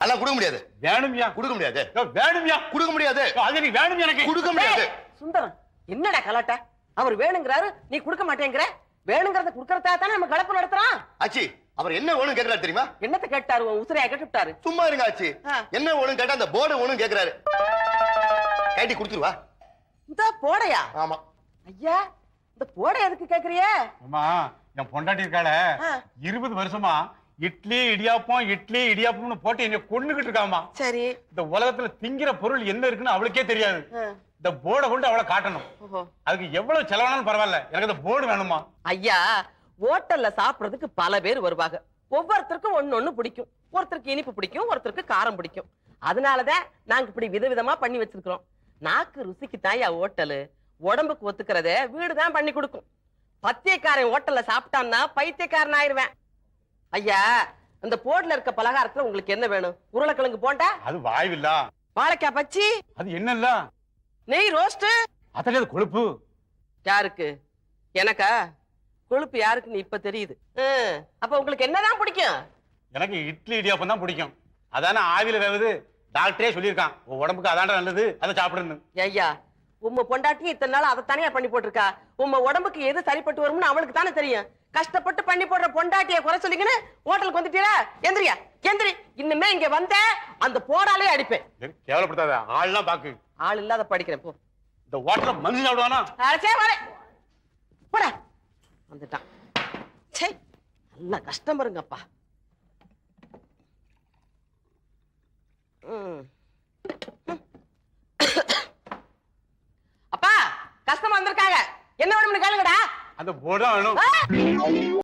அதெல்லாம் கொடுக்க முடியாது. வேணும்யா. கொடுக்க முடியாது. வேணும்யா. கொடுக்க முடியாது. அது நீ வேணும் எனக்கு. கொடுக்க முடியாது. சுந்தரம் என்னடா கலாட்ட? அவர் வேணுங்கிறாரு, நீ கொடுக்க மாட்டேங்கிற. வேணுங்கிறத குடுக்கறதா தானே நம்ம கலப்பு நடத்துறோம். ஆச்சி அவர் என்ன வேணும் கேக்குறாரு தெரியுமா? என்னத்த கேட்டாரு? உசுரையா கேட்டுட்டாரு. சும்மா இருங்க ஆச்சி. என்ன வேணும் கேட்டா அந்த போர்டு வேணும் கேக்குறாரு. கேட்டி கொடுத்துருவா. இந்த போடையா? ஆமா. ஐயா இந்த போடை எதுக்கு கேக்குறிய? அம்மா என் பொண்டாட்டி இருக்காள 20 வருஷமா இட்லி இடியாப்பம்னு போட்டு என்ன கொண்டுகிட்டு இருக்காமா. சரி. இந்த உலகத்துல திங்கிற பொருள் என்ன இருக்குன்னு அவளுக்கே தெரியாது. இந்த போர்டை கொண்டு அவளை காட்டணும். அதுக்கு எவ்வளவு செலவானாலும் பரவாயில்ல, எனக்கு இந்த போர்டு வேணுமா. ஐயா ஹோட்டல்ல சாப்பிடுறதுக்கு பல பேர் வருவாங்க. ஒவ்வொருத்தருக்கும் ஒண்ணு பிடிக்கும். ஒருத்தருக்கு இனிப்பு பிடிக்கும், ஒருத்தருக்கு காரம் பிடிக்கும். அதனாலதான் நாங்க இப்படி விதவிதமா பண்ணி வச்சிருக்கிறோம். நாக்கு ருசிக்கு தாயா ஹோட்டலு, உடம்புக்கு ஒத்துக்கிறத வீடு தான் பண்ணி கொடுக்கும். பத்தியக்காரன் ஹோட்டல்ல சாப்பிட்டான்னா பைத்தியக்காரன் ஆயிருவேன். ஐயா அந்த போர்டுல இருக்க பலகாரத்துல உங்களுக்கு என்ன வேணும்? உருளைக்கிழங்கு போண்டா, அது வாய்வில்லா. வாழைக்காய் பச்சி, அது என்னல்ல, நெய் ரோஸ்ட், அதே கொழுப்பு. யாருக்கு? எனக்கா? கொழுப்பு யாருக்குன்னு இப்ப தெரியுது. அப்ப உங்களுக்கு என்னதான் பிடிக்கும்? எனக்கு இட்லி இடியாப்பம் தான் பிடிக்கும். அதானே ஆவில வேவுது. டாக்டரே சொல்லியிருக்கான் உடம்புக்கு அதான்டா நல்லது, அதை சாப்பிடுன்னு. ஐயா உம்ம பொண்டாட்டி இத்தனை நாள் அதை தனியா பண்ணி போட்டிருக்கா. உம்ம உடம்புக்கு எது சரிப்பட்டு வரும்னு அவளுக்கு தானே தெரியும். கஷ்டப்பட்டு பண்ணி போடுற பொண்டாட்டிய குறை சொல்லிங்கன்னு ஹோட்டலுக்கு வந்துட்டீரா? எந்திரியா எந்திரி. இன்னுமே இங்க வந்த அந்த போடாலே அடிப்பேன். கேவலப்படுத்தாத. ஆள்லாம் பாக்கு. ஆள் இல்லாத படிக்கிறேன் போ. இந்த ஹோட்டல்ல மனுஷன் சாப்பிடுவானா? அரைச்சே வரேன். போட வந்துட்டான். சே நல்ல கஸ்டமருங்கப்பா. அப்பா கஸ்டமர் வந்திருக்காங்க, என்ன வேணும்னு கேளுங்கடா. அந்த போர்டு தான் வேணும்.